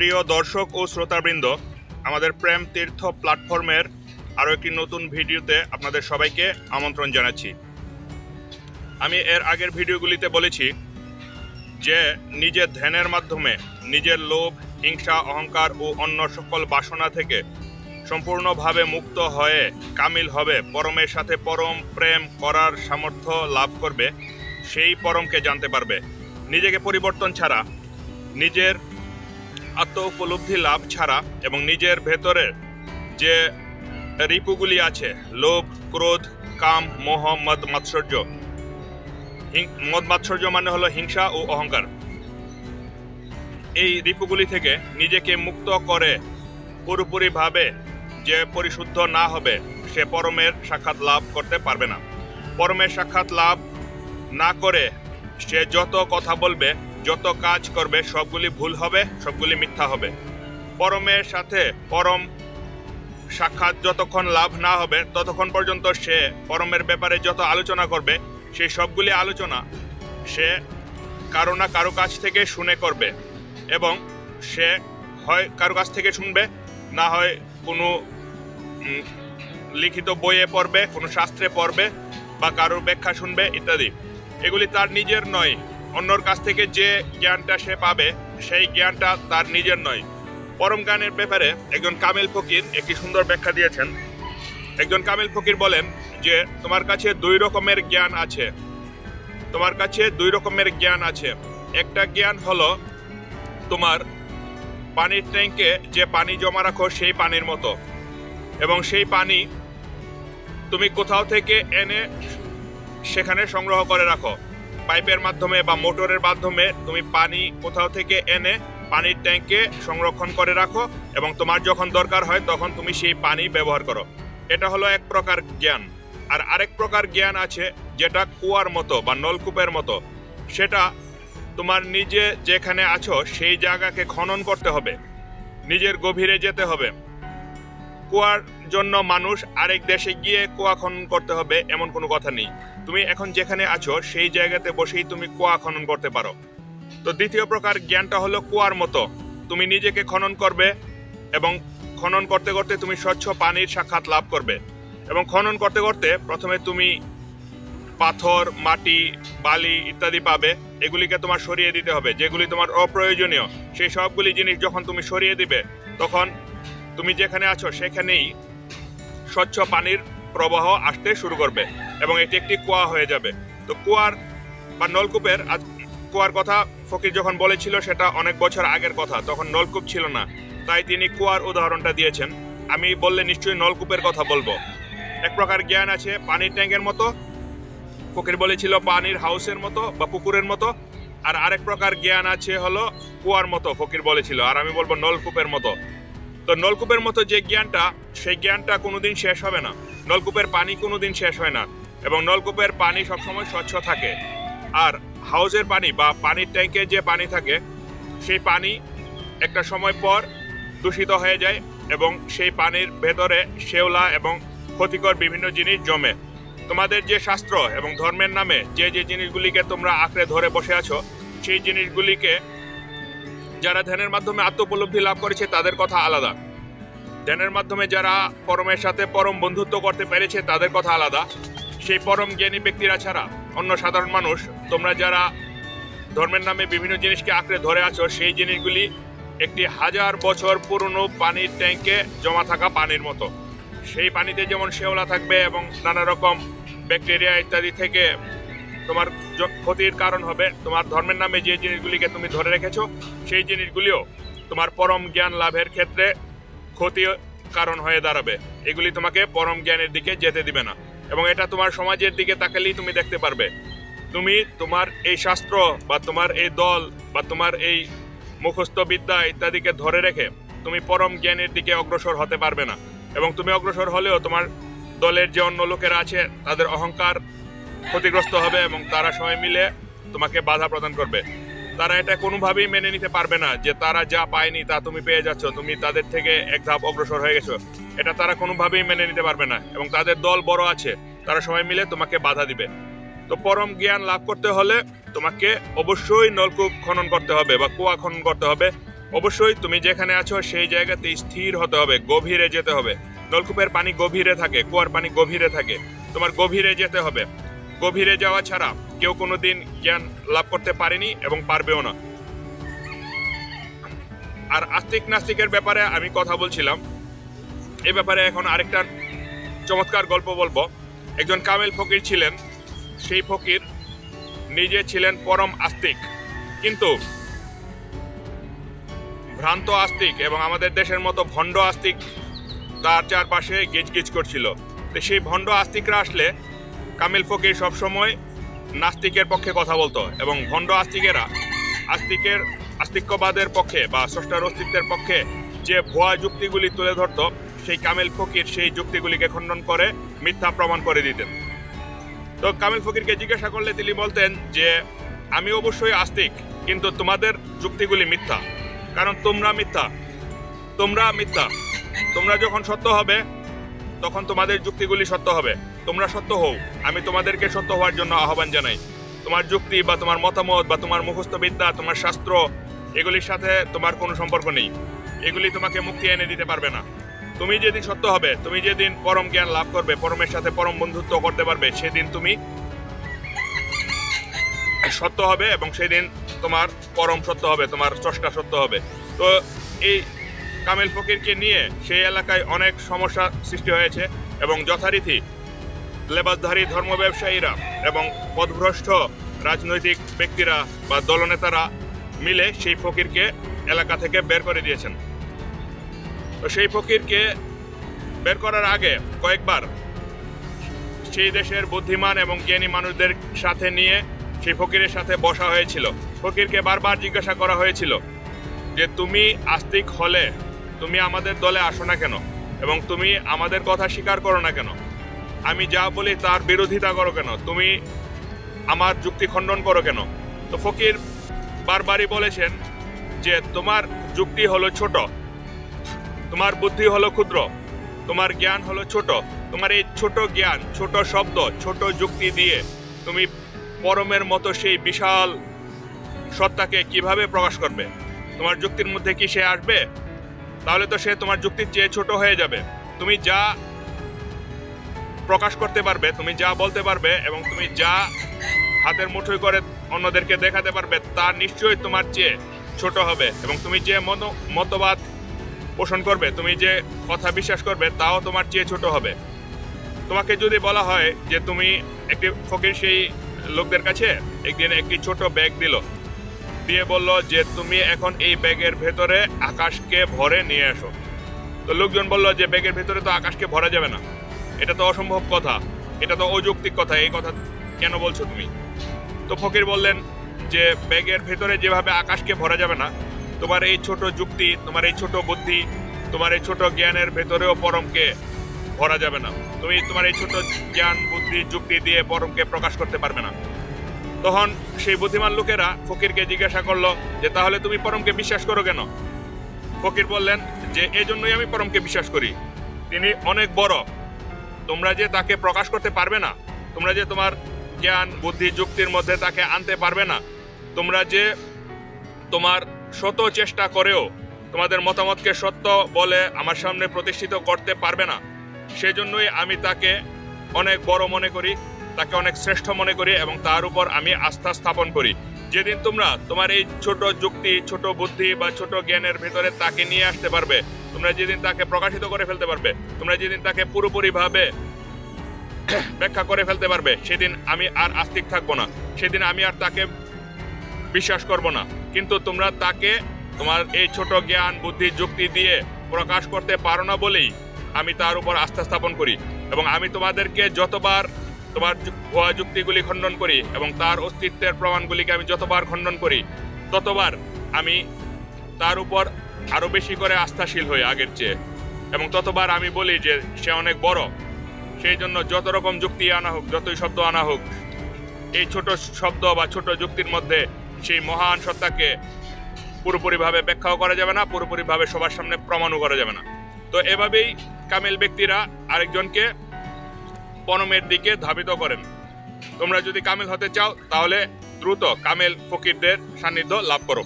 প্রিয় দর্শক ও শ্রোতাবৃন্দ, আমাদের প্রেম তীর্থ প্ল্যাটফর্মের আরও একটি নতুন ভিডিওতে আপনাদের সবাইকে আমন্ত্রণ জানাচ্ছি। আমি এর আগের ভিডিওগুলিতে বলেছি যে নিজের ধ্যানের মাধ্যমে নিজের লোভ, হিংসা, অহংকার ও অন্য সকল বাসনা থেকে সম্পূর্ণভাবে মুক্ত হয়ে কামিল হবে, পরমের সাথে পরম প্রেম করার সামর্থ্য লাভ করবে, সেই পরমকে জানতে পারবে। নিজেকে পরিবর্তন ছাড়া, নিজের আত্ম উপলব্ধি লাভ ছাড়া এবং নিজের ভেতরে যে রিপুগুলি আছে, লোভ, ক্রোধ, কাম, মোহ, মদ মাৎসর্য। মদ মাৎসর্য মানে হলো হিংসা ও অহংকার। এই রিপুগুলি থেকে নিজেকে মুক্ত করে পুরোপুরিভাবে যে পরিশুদ্ধ না হবে, সে পরমের সাক্ষাৎ লাভ করতে পারবে না। পরমের সাক্ষাৎ লাভ না করে সে যত কথা বলবে, যত কাজ করবে, সবগুলি ভুল হবে, সবগুলি মিথ্যা হবে। পরমের সাথে পরম সাক্ষাৎ যতক্ষণ লাভ না হবে, ততক্ষণ পর্যন্ত সে পরমের ব্যাপারে যত আলোচনা করবে, সেই সবগুলি আলোচনা সে কারো না কারো কাছ থেকে শুনে করবে। এবং সে হয় কারো কাছ থেকে শুনবে, না হয় কোনো লিখিত বইয়ে পড়বে, কোনো শাস্ত্রে পড়বে, বা কারোর ব্যাখ্যা শুনবে ইত্যাদি। এগুলি তার নিজের নয়। অন্যর কাছ থেকে যে জ্ঞানটা সে পাবে, সেই জ্ঞানটা তার নিজের নয়। পরম জ্ঞানের ব্যাপারে একজন কামিল ফকির একটি সুন্দর ব্যাখ্যা দিয়েছেন। একজন কামিল ফকির বলেন যে তোমার কাছে দুই রকমের জ্ঞান আছে। তোমার কাছে দুই রকমের জ্ঞান আছে। একটা জ্ঞান হলো তোমার পানির ট্যাঙ্কে যে পানি জমা রাখো, সেই পানির মতো, এবং সেই পানি তুমি কোথাও থেকে এনে সেখানে সংগ্রহ করে রাখো। পাইপের মাধ্যমে বা মোটরের মাধ্যমে তুমি পানি কোথাও থেকে এনে পানির ট্যাঙ্কে সংরক্ষণ করে রাখো, এবং তোমার যখন দরকার হয় তখন তুমি সেই পানি ব্যবহার করো। এটা হলো এক প্রকার জ্ঞান। আর আরেক প্রকার জ্ঞান আছে যেটা কুয়ার মতো বা নলকূপের মতো। সেটা তোমার নিজে যেখানে আছো সেই জায়গাকে খনন করতে হবে, নিজের গভীরে যেতে হবে। কুয়ার জন্য মানুষ আরেক দেশে গিয়ে কুয়া খনন করতে হবে এমন কোনো কথা নেই। তুমি এখন যেখানে আছো সেই জায়গাতে বসেই তুমি কুয়া খনন করতে পারো। তো দ্বিতীয় প্রকার জ্ঞানটা হলো কুয়ার মতো। তুমি নিজেকে খনন করবে, এবং খনন করতে করতে তুমি স্বচ্ছ পানির সাক্ষাৎ লাভ করবে। এবং খনন করতে করতে প্রথমে তুমি পাথর, মাটি, বালি ইত্যাদি পাবে। এগুলিকে তোমার সরিয়ে দিতে হবে, যেগুলি তোমার অপ্রয়োজনীয়। সেই সবগুলি জিনিস যখন তুমি সরিয়ে দিবে, তখন তুমি যেখানে আছো সেখানেই স্বচ্ছ পানির প্রবাহ আসতে শুরু করবে, এবং এটি একটি কুয়া হয়ে যাবে। তো কুয়ার বা নলকূপের, কুয়ার কথা ফকির যখন বলেছিল সেটা অনেক বছর আগের কথা, তখন নলকূপ ছিল না, তাই তিনি কুয়ার উদাহরণটা দিয়েছেন। আমি বললে নিশ্চয়ই নলকূপের কথা বলবো। এক প্রকার জ্ঞান আছে পানির ট্যাঙ্কের মতো, ফকির বলেছিল পানির হাউসের মতো বা পুকুরের মতো। আর আরেক প্রকার জ্ঞান আছে হলো কুয়ার মতো, ফকির বলেছিল। আর আমি বলবো নলকূপের মতো। তো নলকূপের মতো যে জ্ঞানটা, সেই জ্ঞানটা কোনোদিন শেষ হবে না। নলকূপের পানি কোনোদিন শেষ হয় না, এবং নলকূপের পানি সবসময় স্বচ্ছ থাকে। আর হাউসের পানি বা পানির ট্যাঙ্কে যে পানি থাকে, সেই পানি একটা সময় পর দূষিত হয়ে যায়, এবং সেই পানির ভেতরে শেওলা এবং ক্ষতিকর বিভিন্ন জিনিস জমে। তোমাদের যে শাস্ত্র এবং ধর্মের নামে যে যে জিনিসগুলিকে তোমরা আঁকড়ে ধরে বসে আছো, সেই জিনিসগুলিকে যারা ধ্যানের মাধ্যমে আত্মোপলব্ধি লাভ করেছে তাদের কথা আলাদা। ধ্যানের মাধ্যমে যারা পরমের সাথে পরম বন্ধুত্ব করতে পেরেছে তাদের কথা আলাদা। সেই পরম জ্ঞানী ব্যক্তিরা ছাড়া অন্য সাধারণ মানুষ, তোমরা যারা ধর্মের নামে বিভিন্ন জিনিসকে আঁকড়ে ধরে আছো, সেই জিনিসগুলি একটি 1000 বছর পুরনো পানির ট্যাঙ্কে জমা থাকা পানির মতো। সেই পানিতে যেমন শেওলা থাকবে এবং নানা রকম ব্যাকটেরিয়া ইত্যাদি থেকে তোমার ক্ষতির কারণ হবে, তোমার ধর্মের নামে যে জিনিসগুলিকে তুমি ধরে রেখেছো, সেই জিনিসগুলিও তোমার পরম জ্ঞান লাভের ক্ষেত্রে ক্ষতির কারণ হয়ে দাঁড়াবে। এগুলি তোমাকে পরম জ্ঞানের দিকে যেতে দিবে না, এবং এটা তোমার সমাজের দিকে তাকালেই তুমি দেখতে পারবে। তুমি তোমার এই শাস্ত্র বা তোমার এই দল বা তোমার এই মুখস্থ বিদ্যা ইত্যাদিকে ধরে রেখে তুমি পরম জ্ঞানের দিকে অগ্রসর হতে পারবে না। এবং তুমি অগ্রসর হলেও তোমার দলের যে অন্য লোকেরা আছে তাদের অহংকার ক্ষতিগ্রস্ত হবে, এবং তারা সবাই মিলে তোমাকে বাধা প্রদান করবে। তারা এটা কোনোভাবেই মেনে নিতে পারবে না যে তারা যা পায়নি তা তুমি পেয়ে যাচ্ছ, তুমি তাদের থেকে এক ধাপ অগ্রসর হয়ে গেছো। এটা তারা কোনোভাবেই মেনে নিতে পারবে না, এবং তাদের দল বড় আছে, তারা সবাই মিলে তোমাকে বাধা দিবে। তো পরম জ্ঞান লাভ করতে হলে তোমাকে অবশ্যই নলকূপ খনন করতে হবে বা কুয়া খনন করতে হবে, অবশ্যই তুমি যেখানে আছো সেই জায়গাতে স্থির হতে হবে, গভীরে যেতে হবে। নলকূপের পানি গভীরে থাকে, কুয়ার পানি গভীরে থাকে, তোমার গভীরে যেতে হবে। গভীরে যাওয়া ছাড়া কেউ কোনোদিন জ্ঞান লাভ করতে পারেনি এবং পারবেও না। আর আস্তিক নাস্তিকের ব্যাপারে আমি কথা বলছিলাম, এই ব্যাপারে এখন আরেকটা চমৎকার গল্প বলবো। একজন কামেল ফকির ছিলেন, সেই ফকির নিজে ছিলেন পরম আস্তিক, কিন্তু ভ্রান্ত আস্তিক এবং আমাদের দেশের মতো ভণ্ড আস্তিক তার চারপাশে গিজগিজ করছিল। তো সেই ভণ্ড আস্তিকরা আসলে কামেল ফকির সবসময় নাস্তিকের পক্ষে কথা বলতো, এবং ভণ্ড আস্তিকেরা আস্তিক্যবাদের পক্ষে বা স্রষ্টার অস্তিত্বের পক্ষে যে ভুয়া যুক্তিগুলি তুলে ধরত, সেই কামেল ফকির সেই যুক্তিগুলিকে খণ্ডন করে মিথ্যা প্রমাণ করে দিতেন। তো কামেল ফকিরকে জিজ্ঞাসা করলে তিনি বলতেন যে আমি অবশ্যই আস্তিক, কিন্তু তোমাদের যুক্তিগুলি মিথ্যা, কারণ তোমরা মিথ্যা। তোমরা যখন সত্য হবে তখন তোমাদের যুক্তিগুলি সত্য হবে। তোমরা সত্য হও, আমি তোমাদেরকে সত্য হওয়ার জন্য আহ্বান জানাই। তোমার যুক্তি বা তোমার মতামত বা তোমার মুখস্থ বিদ্যা, তোমার শাস্ত্র, এগুলির সাথে তোমার কোনো সম্পর্ক নেই। এগুলি তোমাকে মুক্তি এনে দিতে পারবে না। তুমি যেদিন সত্য হবে, তুমি যেদিন পরম জ্ঞান লাভ করবে, পরমের সাথে পরম বন্ধুত্ব করতে পারবে, সেদিন তুমি সত্য হবে এবং সেদিন তোমার পরম সত্য হবে, তোমার স্রষ্টা সত্য হবে। তো এই কামেল ফকিরকে নিয়ে সেই এলাকায় অনেক সমস্যা সৃষ্টি হয়েছে, এবং যথারীতি লেবাসধারী ধর্ম ব্যবসায়ীরা এবং পথভ্রষ্ট রাজনৈতিক ব্যক্তিরা বা দলনেতারা মিলে সেই ফকিরকে এলাকা থেকে বের করে দিয়েছেন। তো সেই ফকিরকে বের করার আগে কয়েকবার সেই দেশের বুদ্ধিমান এবং জ্ঞানী মানুষদের সাথে নিয়ে সেই ফকিরের সাথে বসা হয়েছিল। ফকিরকে বারবার জিজ্ঞাসা করা হয়েছিল যে তুমি আস্তিক হলে তুমি আমাদের দলে আসো না কেন, এবং তুমি আমাদের কথা স্বীকার করো না কেন, আমি যা বলি তার বিরোধিতা করো কেন, তুমি আমার যুক্তি খণ্ডন করো কেন। তো ফকির বারবারই বলেছেন যে তোমার যুক্তি হলো ছোট, তোমার বুদ্ধি হলো ক্ষুদ্র, তোমার জ্ঞান হলো ছোট। তোমার এই ছোট জ্ঞান, ছোট শব্দ, ছোট যুক্তি দিয়ে তুমি পরমের মতো সেই বিশাল সত্তাকে কিভাবে প্রকাশ করবে? তোমার যুক্তির মধ্যে কি সে আসবে? তাহলে তো সে তোমার যুক্তির চেয়ে ছোট হয়ে যাবে। তুমি যা প্রকাশ করতে পারবে, তুমি যা বলতে পারবে এবং তুমি যা হাতের মুঠোয় করে অন্যদেরকে দেখাতে পারবে, তা নিশ্চয়ই তোমার চেয়ে ছোট হবে, এবং তুমি যে মতবাদ পোষণ করবে, তুমি যে কথা বিশ্বাস করবে, তাও তোমার চেয়ে ছোট হবে। তোমাকে যদি বলা হয় যে তুমি একটি ফকির সেই লোকদের কাছে একদিন একটি ছোট ব্যাগ দিয়ে বলল যে তুমি এখন এই ব্যাগের ভেতরে আকাশকে ভরে নিয়ে আসো। তো লোকজন বলল যে ব্যাগের ভেতরে তো আকাশকে ভরা যাবে না, এটা তো অসম্ভব কথা, এটা তো অযৌক্তিক কথা, এই কথা কেন বলছো তুমি? তো ফকির বললেন যে ব্যাগের ভেতরে যেভাবে আকাশকে ভরা যাবে না, তোমার এই ছোট যুক্তি, তোমার এই ছোট বুদ্ধি, তোমার এই ছোট জ্ঞানের ভেতরেও পরমকে ভরা যাবে না। তুমি তোমার এই ছোট জ্ঞান, বুদ্ধি, যুক্তি দিয়ে পরমকে প্রকাশ করতে পারবে না। তখন সেই বুদ্ধিমান লোকেরা ফকিরকে জিজ্ঞাসা করলো যে তাহলে তুমি পরমকে বিশ্বাস করো কেন? ফকির বললেন যে এজন্যই আমি পরমকে বিশ্বাস করি, তিনি অনেক বড়, তোমরা যে তাকে প্রকাশ করতে পারবে না, তোমরা যে তোমার জ্ঞান, বুদ্ধি, যুক্তির মধ্যে তাকে আনতে পারবে না, তোমরা যে তোমার শত চেষ্টা করেও তোমাদের মতামতকে সত্য বলে আমার সামনে প্রতিষ্ঠিত করতে পারবে না, সেজন্যই আমি তাকে অনেক বড় মনে করি, তাকে অনেক শ্রেষ্ঠ মনে করি এবং তার উপর আমি আস্থা স্থাপন করি। যেদিন তোমরা তোমার এই ছোট যুক্তি, ছোট বুদ্ধি বা ছোট জ্ঞানের ভেতরে তাকে নিয়ে আসতে পারবে, তোমরা যেদিন তাকে প্রকাশিত করে ফেলতে পারবে, তোমরা যেদিন তাকে পুরোপুরিভাবে ব্যাখ্যা করে ফেলতে পারবে, সেদিন আমি আর আস্তিক থাকবো না, সেদিন আমি আর তাকে বিশ্বাস করব না। কিন্তু তোমরা তাকে তোমার এই ছোট জ্ঞান, বুদ্ধি, যুক্তি দিয়ে প্রকাশ করতে পারো না বলেই আমি তার উপর আস্থা স্থাপন করি, এবং আমি তোমাদেরকে যতবার তোমার ভুয়া যুক্তিগুলি খণ্ডন করি এবং তার অস্তিত্বের প্রমাণগুলিকে আমি যতবার খণ্ডন করি, ততবার আমি তার উপর আরো বেশি করে আস্থাশীল হই আগের চেয়ে, এবং ততবার আমি বলি যে সে অনেক বড়। সেই জন্য যত রকম যুক্তি আনা হোক, যতই শব্দ আনা হোক, এই ছোট শব্দ বা ছোট যুক্তির মধ্যে সেই মহান সত্তাকে পুরোপুরিভাবে ব্যাখ্যাও করা যাবে না, পুরোপুরিভাবে সবার সামনে প্রমাণও করা যাবে না। তো এভাবেই কামেল ব্যক্তিরা আরেকজনকে পরমের দিকে ধাবিত করেন। তোমরা যদি কামেল হতে চাও তাহলে দ্রুত কামেল ফকিরদের সান্নিধ্য লাভ করো।